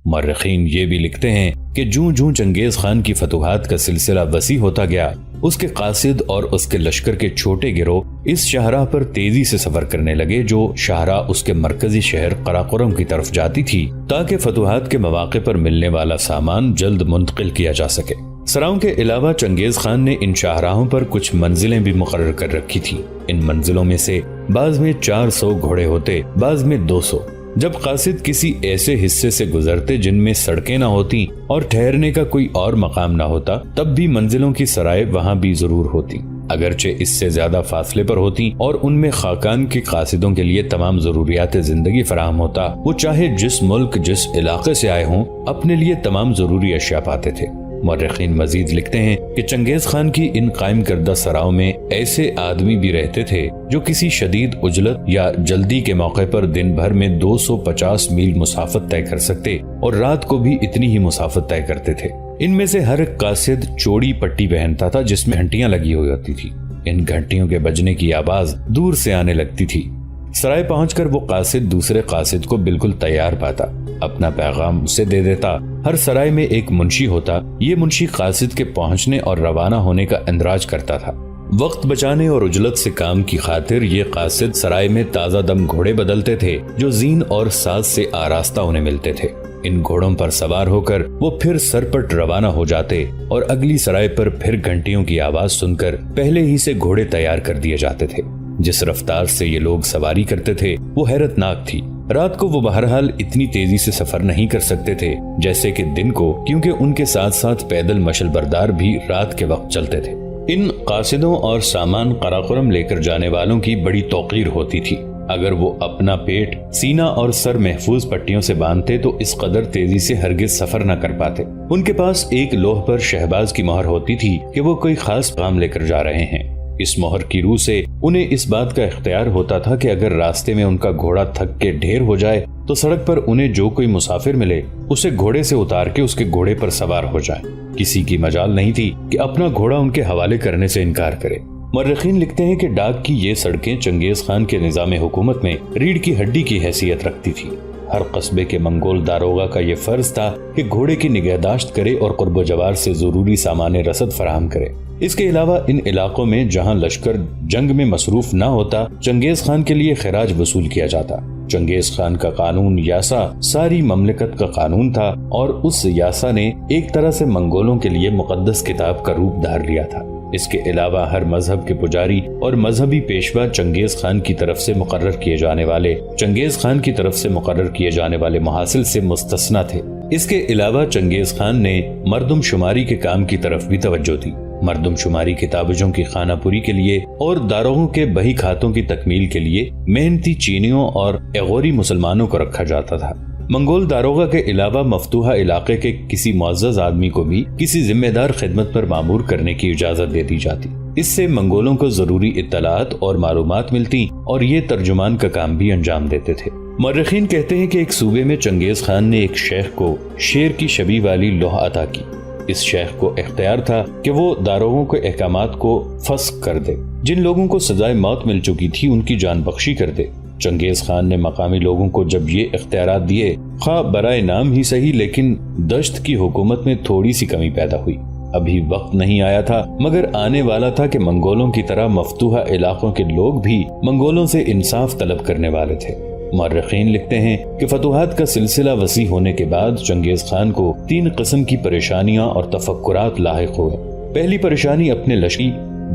مورخین یہ بھی لکھتے ہیں کہ جوں جوں چنگیز خان کی فتوحات کا سلسلہ وسیع ہوتا گیا، اس کے قاصد اور اس کے لشکر کے چھوٹے گروہ اس شاہراہ پر تیزی سے سفر کرنے لگے جو شاہراہ اس کے مرکزی شہر قراقرم کی طرف جاتی تھی، تاکہ فتوحات کے مواقع پر ملنے والا سامان جلد منتقل کیا جا سکے۔ سراؤں کے علاوہ چنگیز خان نے ان شاہراہوں پر کچھ منزلیں بھی مقرر کر رکھی تھی۔ ان منزلوں میں سے بعض میں 400 گھوڑے ہوتے، بعض میں 200۔ جب قاصد کسی ایسے حصے سے گزرتے جن میں سڑکیں نہ ہوتی اور ٹھہرنے کا کوئی اور مقام نہ ہوتا، تب بھی منزلوں کی سرائے وہاں بھی ضرور ہوتی، اگرچہ اس سے زیادہ فاصلے پر ہوتی، اور ان میں خاقان کے قاصدوں کے لیے تمام ضروریات زندگی فراہم ہوتا۔ وہ چاہے جس ملک جس علاقے سے آئے ہوں، اپنے لیے تمام ضروری اشیاء پاتے تھے۔ مورخین مزید لکھتے ہیں کہ چنگیز خان کی ان قائم کردہ سراؤں میں ایسے آدمی بھی رہتے تھے جو کسی شدید عجلت یا جلدی کے موقع پر دن بھر میں 250 میل مسافت طے کر سکتے اور رات کو بھی اتنی ہی مسافت طے کرتے تھے۔ ان میں سے ہر ایک قاصد چوڑی پٹی پہنتا تھا جس میں گھنٹیاں لگی ہوئی ہوتی تھی۔ ان گھنٹیوں کے بجنے کی آواز دور سے آنے لگتی تھی۔ سرائے پہنچ کر وہ قاصد دوسرے قاصد کو بالکل تیار پاتا، اپنا پیغام اسے دے دیتا۔ ہر سرائے میں ایک منشی ہوتا، یہ منشی قاصد کے پہنچنے اور روانہ ہونے کا اندراج کرتا تھا۔ وقت بچانے اور عجلت سے کام کی خاطر یہ قاصد سرائے میں تازہ دم گھوڑے بدلتے تھے جو زین اور ساز سے آراستہ انہیں ملتے تھے۔ ان گھوڑوں پر سوار ہو کر وہ پھر سرپٹ روانہ ہو جاتے اور اگلی سرائے پر پھر گھنٹیوں کی آواز سن کر پہلے ہی سے گھوڑے تیار کر دیے جاتے تھے۔ جس رفتار سے یہ لوگ سواری کرتے تھے وہ حیرت ناک تھی۔ رات کو وہ بہرحال اتنی تیزی سے سفر نہیں کر سکتے تھے جیسے کہ دن کو، کیونکہ ان کے ساتھ ساتھ پیدل مشل بردار بھی رات کے وقت چلتے تھے۔ ان قاصدوں اور سامان قراقرم لے کر جانے والوں کی بڑی توقیر ہوتی تھی۔ اگر وہ اپنا پیٹ، سینہ اور سر محفوظ پٹیوں سے باندھتے تو اس قدر تیزی سے ہرگز سفر نہ کر پاتے۔ ان کے پاس ایک لوح پر شہباز کی مہر ہوتی تھی کہ وہ کوئی خاص کام لے کر جا رہے ہیں۔ اس مہر کی روح سے انہیں اس بات کا اختیار ہوتا تھا کہ اگر راستے میں ان کا گھوڑا تھک کے ڈھیر ہو جائے تو سڑک پر انہیں جو کوئی مسافر ملے اسے گھوڑے سے اتار کے اس کے گھوڑے پر سوار ہو جائے۔ کسی کی مجال نہیں تھی کہ اپنا گھوڑا ان کے حوالے کرنے سے انکار کرے۔ مورخین لکھتے ہیں کہ ڈاک کی یہ سڑکیں چنگیز خان کے نظام حکومت میں ریڑھ کی ہڈی کی حیثیت رکھتی تھی۔ ہر قصبے کے منگول داروغہ کا یہ فرض تھا کہ گھوڑے کی نگہداشت کرے اور قرب و جوار سے ضروری سامان رسد فراہم کرے۔ اس کے علاوہ ان علاقوں میں جہاں لشکر جنگ میں مصروف نہ ہوتا، چنگیز خان کے لیے خراج وصول کیا جاتا۔ چنگیز خان کا قانون یاسا ساری مملکت کا قانون تھا اور اس یاسا نے ایک طرح سے منگولوں کے لیے مقدس کتاب کا روپ دھار لیا تھا۔ اس کے علاوہ ہر مذہب کے پجاری اور مذہبی پیشوا چنگیز خان کی طرف سے مقرر کیے جانے والے محاصل سے مستثنا تھے۔ اس کے علاوہ چنگیز خان نے مردم شماری کے کام کی طرف بھی توجہ دی۔ مردم شماری کتابجوں کی خانہ پوری کے لیے اور داروغوں کے بہی کھاتوں کی تکمیل کے لیے محنتی چینیوں اور ایغوری مسلمانوں کو رکھا جاتا تھا۔ منگول داروغہ کے علاوہ مفتوحہ علاقے کے کسی معزز آدمی کو بھی کسی ذمہ دار خدمت پر مامور کرنے کی اجازت دے دی جاتی۔ اس سے منگولوں کو ضروری اطلاعات اور معلومات ملتی اور یہ ترجمان کا کام بھی انجام دیتے تھے۔ مورخین کہتے ہیں کہ ایک صوبے میں چنگیز خان نے ایک شیخ کو شیر کی شبیہ والی لوح عطا کی۔ اس شیخ کو اختیار تھا کہ وہ داروغوں کے احکامات کو فسخ کر دے۔ جن لوگوں کو سزائے موت مل چکی تھی ان کی جان بخشی کر دے۔ چنگیز خان نے مقامی لوگوں کو جب یہ اختیارات دیے، خواہ برائے نام ہی صحیح، لیکن دشت کی حکومت میں تھوڑی سی کمی پیدا ہوئی۔ ابھی وقت نہیں آیا تھا مگر آنے والا تھا کہ منگولوں کی طرح مفتوحہ علاقوں کے لوگ بھی منگولوں سے انصاف طلب کرنے والے تھے۔ مورخین لکھتے ہیں کہ فتوحات کا سلسلہ وسیع ہونے کے بعد چنگیز خان کو 3 قسم کی پریشانیاں اور تفکرات لاحق ہوئے۔ پہلی پریشانی اپنے لشکری،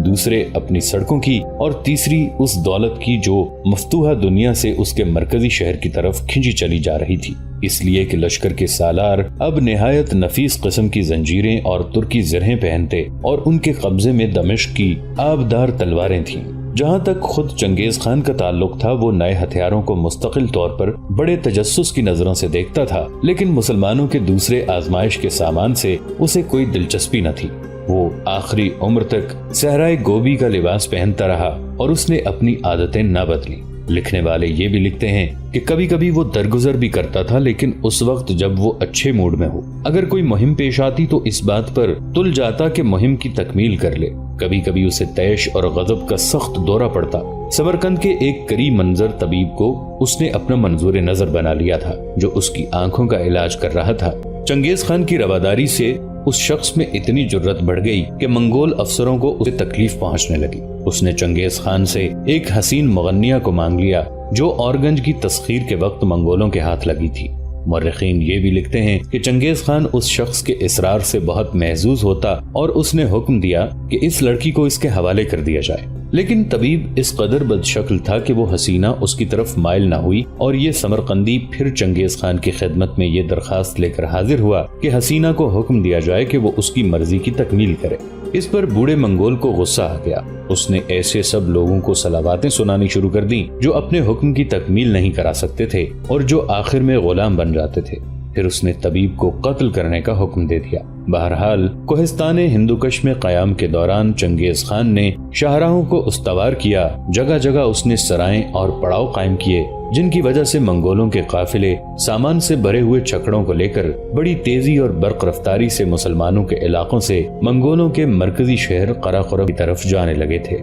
دوسرے اپنی سڑکوں کی اور تیسری اس دولت کی جو مفتوحہ دنیا سے اس کے مرکزی شہر کی طرف کھینچی چلی جا رہی تھی، اس لیے کہ لشکر کے سالار اب نہایت نفیس قسم کی زنجیریں اور ترکی زرہیں پہنتے اور ان کے قبضے میں دمشق کی آبدار تلواریں تھیں۔ جہاں تک خود چنگیز خان کا تعلق تھا وہ نئے ہتھیاروں کو مستقل طور پر بڑے تجسس کی نظروں سے دیکھتا تھا، لیکن مسلمانوں کے دوسرے آزمائش کے سامان سے اسے کوئی دلچسپی نہ تھی۔ وہ آخری عمر تک صحرائے گوبی کا لباس پہنتا رہا اور اس نے اپنی عادتیں نہ بدلی۔ لکھنے والے یہ بھی لکھتے ہیں کہ کبھی کبھی وہ درگزر بھی کرتا تھا، لیکن اس وقت جب وہ اچھے موڈ میں ہو، اگر کوئی مہم پیش آتی تو اس بات پر تل جاتا کہ مہم کی تکمیل کر لے۔ کبھی کبھی اسے طیش اور غضب کا سخت دورہ پڑتا۔ سمرقند کے ایک کری منظر طبیب کو اس نے اپنا منظور نظر بنا لیا تھا، جو اس کی آنکھوں کا علاج کر رہا تھا۔ چنگیز خان کی رواداری سے اس شخص میں اتنی جرت بڑھ گئی کہ منگول افسروں کو اسے تکلیف پہنچنے لگی۔ اس نے چنگیز خان سے ایک حسین مغنیہ کو مانگ لیا جو اورگنج کی تسخیر کے وقت منگولوں کے ہاتھ لگی تھی۔ مورخین یہ بھی لکھتے ہیں کہ چنگیز خان اس شخص کے اصرار سے بہت محظوظ ہوتا اور اس نے حکم دیا کہ اس لڑکی کو اس کے حوالے کر دیا جائے، لیکن طبیب اس قدر بد شکل تھا کہ وہ حسینہ اس کی طرف مائل نہ ہوئی، اور یہ سمرقندی پھر چنگیز خان کی خدمت میں یہ درخواست لے کر حاضر ہوا کہ حسینہ کو حکم دیا جائے کہ وہ اس کی مرضی کی تکمیل کرے۔ اس پر بوڑھے منگول کو غصہ آ گیا۔ اس نے ایسے سب لوگوں کو صلواتیں سنانی شروع کر دیں جو اپنے حکم کی تکمیل نہیں کرا سکتے تھے اور جو آخر میں غلام بن جاتے تھے۔ پھر اس نے طبیب کو قتل کرنے کا حکم دے دیا۔ بہرحال کوہستان ہندوکش میں قیام کے دوران چنگیز خان نے شاہراہوں کو استوار کیا۔ جگہ جگہ اس نے سرائیں اور پڑاؤ قائم کیے، جن کی وجہ سے منگولوں کے قافلے سامان سے بھرے ہوئے چھکڑوں کو لے کر بڑی تیزی اور برق رفتاری سے مسلمانوں کے علاقوں سے منگولوں کے مرکزی شہر قراقرم کی طرف جانے لگے تھے۔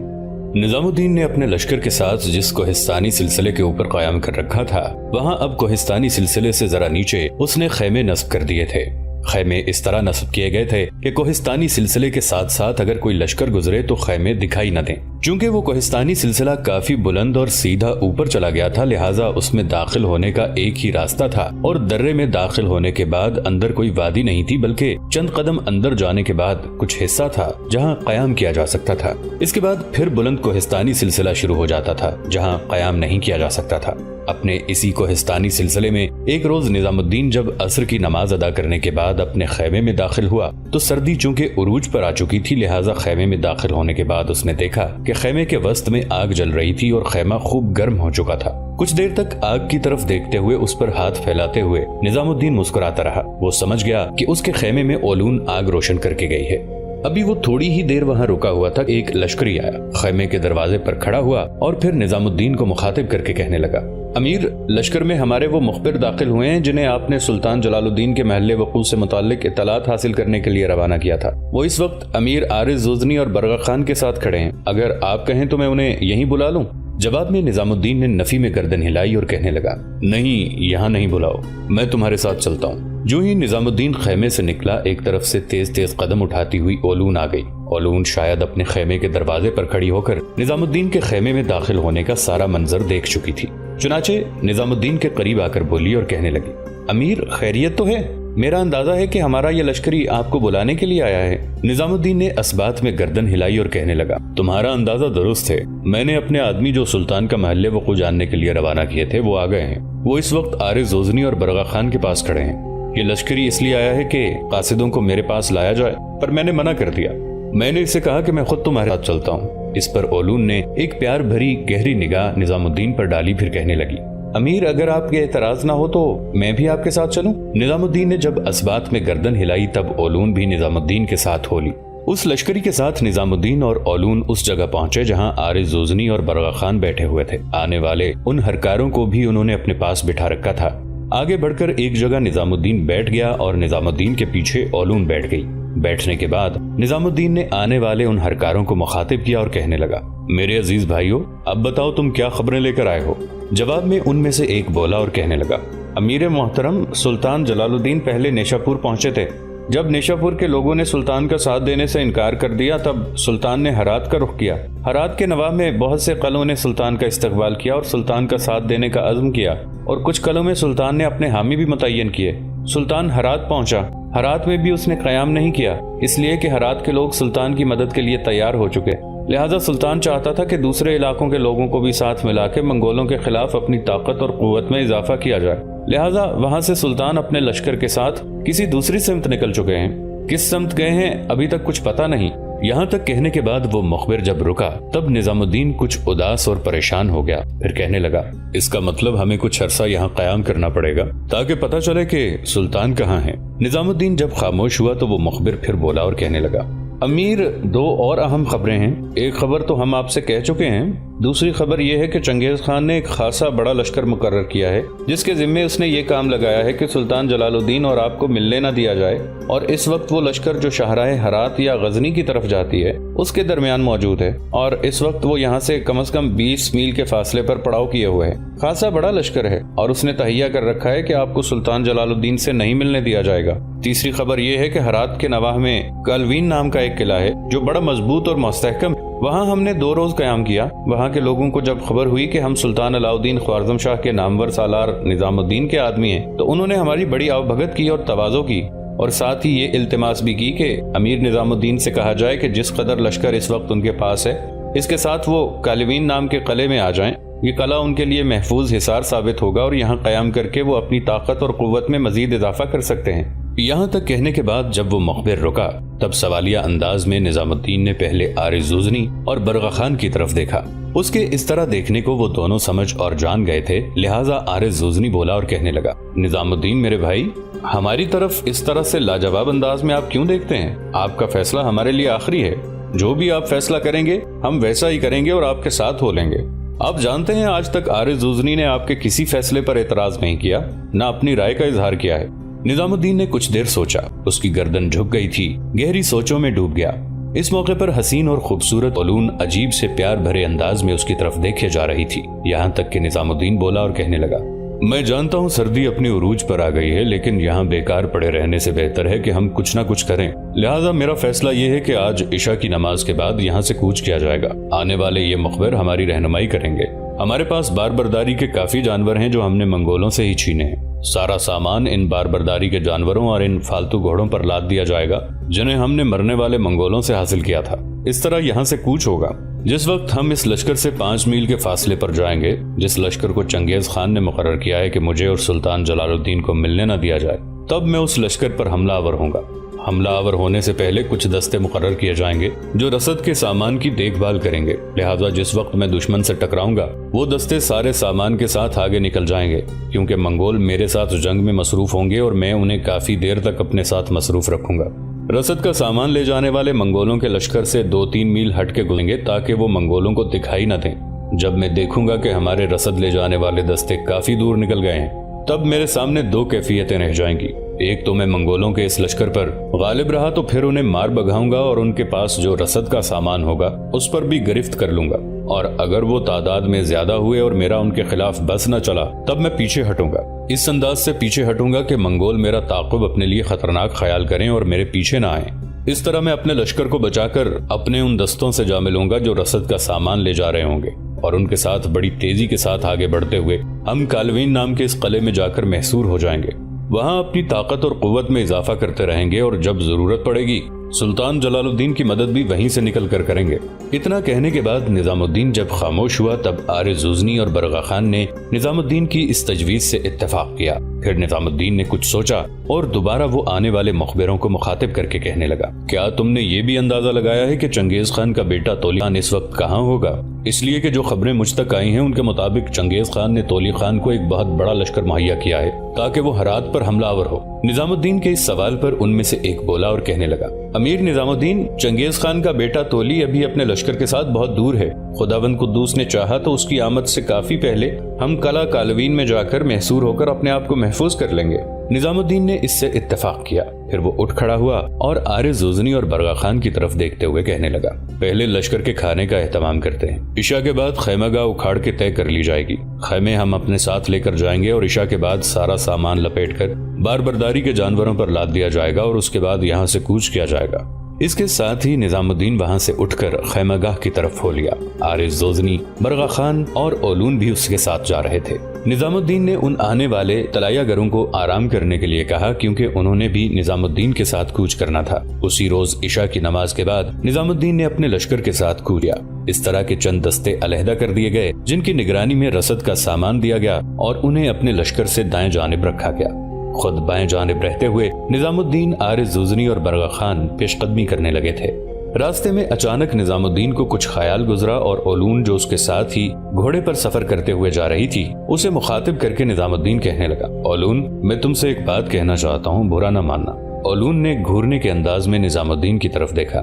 نظام الدین نے اپنے لشکر کے ساتھ جس کوہستانی سلسلے کے اوپر قیام کر رکھا تھا، وہاں اب کوہستانی سلسلے سے ذرا نیچے اس نے خیمے نصب کر دیے تھے۔ خیمے اس طرح نصب کیے گئے تھے کہ کوہستانی سلسلے کے ساتھ ساتھ اگر کوئی لشکر گزرے تو خیمے دکھائی نہ دیں۔ چونکہ وہ کوہستانی سلسلہ کافی بلند اور سیدھا اوپر چلا گیا تھا، لہٰذا اس میں داخل ہونے کا ایک ہی راستہ تھا، اور درے میں داخل ہونے کے بعد اندر کوئی وادی نہیں تھی، بلکہ چند قدم اندر جانے کے بعد کچھ حصہ تھا جہاں قیام کیا جا سکتا تھا۔ اس کے بعد پھر بلند کوہستانی سلسلہ شروع ہو جاتا تھا جہاں قیام نہیں کیا جا سکتا تھا۔ اپنے اسی کوہستانی سلسلے میں ایک روز نظام الدین جب عصر کی نماز ادا کرنے کے بعد اپنے خیمے میں داخل ہوا تو سردی چونکہ عروج پر آ چکی تھی، لہٰذا خیمے میں داخل ہونے کے بعد اس نے دیکھا کہ خیمے کے وسط میں آگ جل رہی تھی اور خیمہ خوب گرم ہو چکا تھا۔ کچھ دیر تک آگ کی طرف دیکھتے ہوئے اس پر ہاتھ پھیلاتے ہوئے نظام الدین مسکراتا رہا۔ وہ سمجھ گیا کہ اس کے خیمے میں اولون آگ روشن کر کے گئی ہے۔ ابھی وہ تھوڑی ہی دیر وہاں رکا ہوا تھا، ایک لشکری آیا، خیمے کے دروازے پر کھڑا ہوا اور پھر نظام الدین کو مخاطب کر کے کہنے لگا، امیر، لشکر میں ہمارے وہ مخبر داخل ہوئے ہیں جنہیں آپ نے سلطان جلال الدین کے محل وقوع سے متعلق اطلاعات حاصل کرنے کے لیے روانہ کیا تھا۔ وہ اس وقت امیر عارض زوزنی اور برغا خان کے ساتھ کھڑے ہیں، اگر آپ کہیں تو میں انہیں یہیں بلا لوں؟ جواب میں نظام الدین نے نفی میں گردن ہلائی اور کہنے لگا، نہیں، یہاں نہیں بلاؤ، میں تمہارے ساتھ چلتا ہوں۔ جو ہی نظام الدین خیمے سے نکلا، ایک طرف سے تیز تیز قدم اٹھاتی ہوئی اولون آ گئی۔ اولون شاید اپنے خیمے کے دروازے پر کھڑی ہو کر نظام الدین کے خیمے میں داخل ہونے کا سارا منظر دیکھ چکی تھی۔ چنانچہ نظام الدین کے قریب آ کر بولی اور کہنے لگی، امیر، خیریت تو ہے؟ میرا اندازہ ہے کہ ہمارا یہ لشکری آپ کو بلانے کے لیے آیا ہے۔ نظام الدین نے اسبات میں گردن ہلائی اور کہنے لگا، تمہارا اندازہ درست ہے، میں نے اپنے آدمی جو سلطان کا محل وقوع جاننے کے لیے روانہ کیے تھے وہ آ گئے ہیں۔ وہ اس وقت عارض زوزنی اور برغا خان کے پاس کھڑے ہیں۔ یہ لشکری اس لیے آیا ہے کہ قاصدوں کو میرے پاس لایا جائے، پر میں نے منع کر دیا۔ میں نے اسے کہا کہ میں خود تمہارے ساتھ چلتا ہوں۔ اس پر اولون نے ایک پیار بھری گہری نگاہ نظام الدین پر ڈالی، پھر کہنے لگی، امیر، اگر آپ کے اعتراض نہ ہو تو میں بھی آپ کے ساتھ چلوں؟ نظام الدین نے جب اسبات میں گردن ہلائی تب اولون بھی نظام الدین کے ساتھ ہو لی۔ اس لشکری کے ساتھ نظام الدین اور اولون اس جگہ پہنچے جہاں عارض زوزنی اور برغا خان بیٹھے ہوئے تھے۔ آنے والے ان ہرکاروں کو بھی انہوں نے اپنے پاس بٹھا رکھا تھا۔ آگے بڑھ کر ایک جگہ نظام الدین بیٹھ گیا اور نظام الدین کے پیچھے اولون بیٹھ گئی۔ بیٹھنے کے بعد نظام الدین نے آنے والے ان ہرکاروں کو مخاطب کیا اور کہنے لگا، میرے عزیز بھائیو، اب بتاؤ تم کیا خبریں لے کر آئے ہو؟ جواب میں ان میں سے ایک بولا اور کہنے لگا، امیر محترم، سلطان جلال الدین پہلے نیشاپور پہنچے تھے۔ جب نیشاپور کے لوگوں نے سلطان کا ساتھ دینے سے انکار کر دیا تب سلطان نے ہرات کا رخ کیا۔ ہرات کے نواح میں بہت سے قلعوں نے سلطان کا استقبال کیا اور سلطان کا ساتھ دینے کا عزم کیا، اور کچھ قلعوں میں سلطان نے اپنے حامی بھی متعین کیے۔ سلطان ہرات پہنچا، ہرات میں بھی اس نے قیام نہیں کیا، اس لیے کہ ہرات کے لوگ سلطان کی مدد کے لیے تیار ہو چکے، لہذا سلطان چاہتا تھا کہ دوسرے علاقوں کے لوگوں کو بھی ساتھ ملا کے منگولوں کے خلاف اپنی طاقت اور قوت میں اضافہ کیا جائے، لہذا وہاں سے سلطان اپنے لشکر کے ساتھ کسی دوسری سمت نکل چکے ہیں۔ کس سمت گئے ہیں ابھی تک کچھ پتہ نہیں۔ یہاں تک کہنے کے بعد وہ مخبر جب رکا تب نظام الدین کچھ اداس اور پریشان ہو گیا، پھر کہنے لگا، اس کا مطلب ہمیں کچھ عرصہ یہاں قیام کرنا پڑے گا تاکہ پتہ چلے کہ سلطان کہاں ہے۔ نظام الدین جب خاموش ہوا تو وہ مخبر پھر بولا اور کہنے لگا، امیر، دو اور اہم خبریں ہیں۔ ایک خبر تو ہم آپ سے کہہ چکے ہیں، دوسری خبر یہ ہے کہ چنگیز خان نے ایک خاصا بڑا لشکر مقرر کیا ہے جس کے ذمے اس نے یہ کام لگایا ہے کہ سلطان جلال الدین اور آپ کو ملنے نہ دیا جائے، اور اس وقت وہ لشکر جو شاہراہ ہرات یا غزنی کی طرف جاتی ہے اس کے درمیان موجود ہے، اور اس وقت وہ یہاں سے کم از کم 20 میل کے فاصلے پر پڑاؤ کیے ہوئے ہے۔ خاصا بڑا لشکر ہے اور اس نے تہیہ کر رکھا ہے کہ آپ کو سلطان جلال الدین سے نہیں ملنے دیا جائے گا۔ تیسری خبر یہ ہے کہ ہرات کے نواح میں کالوین نام کا ایک قلعہ ہے جو بڑا مضبوط اور مستحکم ہے۔ وہاں ہم نے 2 روز قیام کیا۔ وہاں کے لوگوں کو جب خبر ہوئی کہ ہم سلطان علاؤالدین خوارزم شاہ کے نامور سالار نظام الدین کے آدمی ہیں تو انہوں نے ہماری بڑی آؤبھگت کی اور تواضع کی، اور ساتھ ہی یہ التماس بھی کی کہ امیر نظام الدین سے کہا جائے کہ جس قدر لشکر اس وقت ان کے پاس ہے اس کے ساتھ وہ کالوین نام کے قلعے میں آ جائیں۔ یہ قلعہ ان کے لیے محفوظ حصار ثابت ہوگا اور یہاں قیام کر کے وہ اپنی طاقت اور قوت میں مزید اضافہ کر سکتے ہیں۔ یہاں تک کہنے کے بعد جب وہ مخبر رکا تب سوالیہ انداز میں نظام الدین نے پہلے عارض زوزنی اور برغا خان کی طرف دیکھا۔ اس کے اس طرح دیکھنے کو وہ دونوں سمجھ اور جان گئے تھے، لہٰذا عارض زوزنی بولا اور کہنے لگا، نظام الدین میرے بھائی، ہماری طرف اس طرح سے لاجواب انداز میں آپ کیوں دیکھتے ہیں؟ آپ کا فیصلہ ہمارے لیے آخری ہے، جو بھی آپ فیصلہ کریں گے ہم ویسا ہی کریں گے اور آپ کے ساتھ ہو لیں گے۔ آپ جانتے ہیں آج تک عارض زوزنی نے آپ کے کسی فیصلے پر اعتراض نہیں کیا، نہ اپنی رائے کا اظہار کیا ہے۔ نظام الدین نے کچھ دیر سوچا، اس کی گردن جھک گئی تھی، گہری سوچوں میں ڈوب گیا۔ اس موقع پر حسین اور خوبصورت اولون عجیب سے پیار بھرے انداز میں اس کی طرف دیکھے جا رہی تھی، یہاں تک کہ نظام الدین بولا اور کہنے لگا، میں جانتا ہوں سردی اپنی عروج پر آ گئی ہے، لیکن یہاں بیکار پڑے رہنے سے بہتر ہے کہ ہم کچھ نہ کچھ کریں، لہٰذا میرا فیصلہ یہ ہے کہ آج عشاء کی نماز کے بعد یہاں سے کوچ کیا جائے گا۔ آنے والے یہ مخبر ہماری رہنمائی کریں گے۔ ہمارے پاس بار برداری کے کافی جانور ہیں جو ہم نے منگولوں سے ہی چھینے ہیں۔ سارا سامان ان بار برداری کے جانوروں اور ان فالتو گھوڑوں پر لاد دیا جائے گا جنہیں ہم نے مرنے والے منگولوں سے حاصل کیا تھا۔ اس طرح یہاں سے کوچ ہوگا۔ جس وقت ہم اس لشکر سے 5 میل کے فاصلے پر جائیں گے، جس لشکر کو چنگیز خان نے مقرر کیا ہے کہ مجھے اور سلطان جلال الدین کو ملنے نہ دیا جائے، تب میں اس لشکر پر حملہ آور ہوں گا۔ حملہ آور ہونے سے پہلے کچھ دستے مقرر کیے جائیں گے جو رسد کے سامان کی دیکھ بھال کریں گے، لہٰذا جس وقت میں دشمن سے ٹکراؤں گا وہ دستے سارے سامان کے ساتھ آگے نکل جائیں گے، کیونکہ منگول میرے ساتھ جنگ میں مصروف ہوں گے اور میں انہیں کافی دیر تک اپنے ساتھ مصروف رکھوں گا۔ رسد کا سامان لے جانے والے منگولوں کے لشکر سے 2-3 میل ہٹ کے گزریں گے تاکہ وہ منگولوں کو دکھائی نہ دیں۔ جب میں دیکھوں گا کہ ہمارے رسد لے جانے والے دستے کافی دور نکل گئے ہیں، تب میرے سامنے 2 کیفیتیں رہ جائیں گی۔ ایک تو میں منگولوں کے اس لشکر پر غالب رہا تو پھر انہیں مار بگاؤں گا اور ان کے پاس جو رسد کا سامان ہوگا اس پر بھی گرفت کر لوں گا، اور اگر وہ تعداد میں زیادہ ہوئے اور میرا ان کے خلاف بس نہ چلا تب میں پیچھے ہٹوں گا۔ اس انداز سے پیچھے ہٹوں گا کہ منگول میرا تعاقب اپنے لیے خطرناک خیال کریں اور میرے پیچھے نہ آئیں۔ اس طرح میں اپنے لشکر کو بچا کر اپنے ان دستوں سے جا ملوں گا جو رسد کا سامان لے جا رہے ہوں گے، اور ان کے ساتھ بڑی تیزی کے ساتھ آگے بڑھتے ہوئے ہم کالوین نام کے اس قلعے میں جا کر محصور ہو جائیں گے۔ وہاں اپنی طاقت اور قوت میں اضافہ کرتے رہیں گے اور جب ضرورت پڑے گی سلطان جلال الدین کی مدد بھی وہیں سے نکل کر کریں گے۔ اتنا کہنے کے بعد نظام الدین جب خاموش ہوا تب عارض زوزنی اور برغا خان نے نظام الدین کی اس تجویز سے اتفاق کیا۔ پھر نظام الدین نے کچھ سوچا اور دوبارہ وہ آنے والے مخبروں کو مخاطب کر کے کہنے لگا، کیا تم نے یہ بھی اندازہ لگایا ہے کہ چنگیز خان کا بیٹا تولی خان اس وقت کہاں ہوگا؟ اس لیے کہ جو خبریں مجھ تک آئی ہیں ان کے مطابق چنگیز خان نے تولی خان کو ایک بہت بڑا لشکر مہیا کیا ہے تاکہ وہ ہرات پر حملہ آور ہو۔ نظام الدین کے اس سوال پر ان میں سے ایک بولا اور کہنے لگا، امیر نظام الدین، چنگیز خان کا بیٹا تولی ابھی اپنے لشکر کے ساتھ بہت دور ہے۔ خداوند قدوس نے چاہا تو اس کی آمد سے کافی پہلے ہم قلعہ کالوین میں جا کر محصور ہو کر اپنے آپ کو محفوظ کر لیں گے۔ نظام الدین نے اس سے اتفاق کیا۔ پھر وہ اٹھ کھڑا ہوا اور عارض زوزنی اور برغا خان کی طرف دیکھتے ہوئے کہنے لگا، پہلے لشکر کے کھانے کا اہتمام کرتے ہیں، عشاء کے بعد خیمہ گاہ اکھاڑ کے طے کر لی جائے گی۔ خیمے ہم اپنے ساتھ لے کر جائیں گے اور عشاء کے بعد سارا سامان لپیٹ کر بار برداری کے جانوروں پر لاد دیا جائے گا اور اس کے بعد یہاں سے کوچ کیا جائے گا۔ اس کے ساتھ ہی نظام الدین وہاں سے اٹھ کر خیمہ گاہ کی طرف ہو لیا۔ عارض زوزنی، برغا خان اور اولون بھی اس کے ساتھ جا رہے تھے۔ نظام الدین نے ان آنے والے طلایہ گروں کو آرام کرنے کے لیے کہا کیونکہ انہوں نے بھی نظام الدین کے ساتھ کوچ کرنا تھا۔ اسی روز عشاء کی نماز کے بعد نظام الدین نے اپنے لشکر کے ساتھ کوچ کیا۔ اس طرح کے چند دستے علیحدہ کر دیے گئے جن کی نگرانی میں رسد کا سامان دیا گیا اور انہیں اپنے لشکر سے دائیں جانب رکھا گیا۔ خود بائیں جانب رہتے ہوئے نظام الدین، عارض زوزنی اور برغا خان پیش قدمی کرنے لگے تھے۔ راستے میں اچانک نظام الدین کو کچھ خیال گزرا اور اولون جو اس کے ساتھ ہی گھوڑے پر سفر کرتے ہوئے جا رہی تھی اسے مخاطب کر کے نظام الدین کہنے لگا، اولون، میں تم سے ایک بات کہنا چاہتا ہوں، برا نہ ماننا۔ اولون نے گھورنے کے انداز میں نظام الدین کی طرف دیکھا۔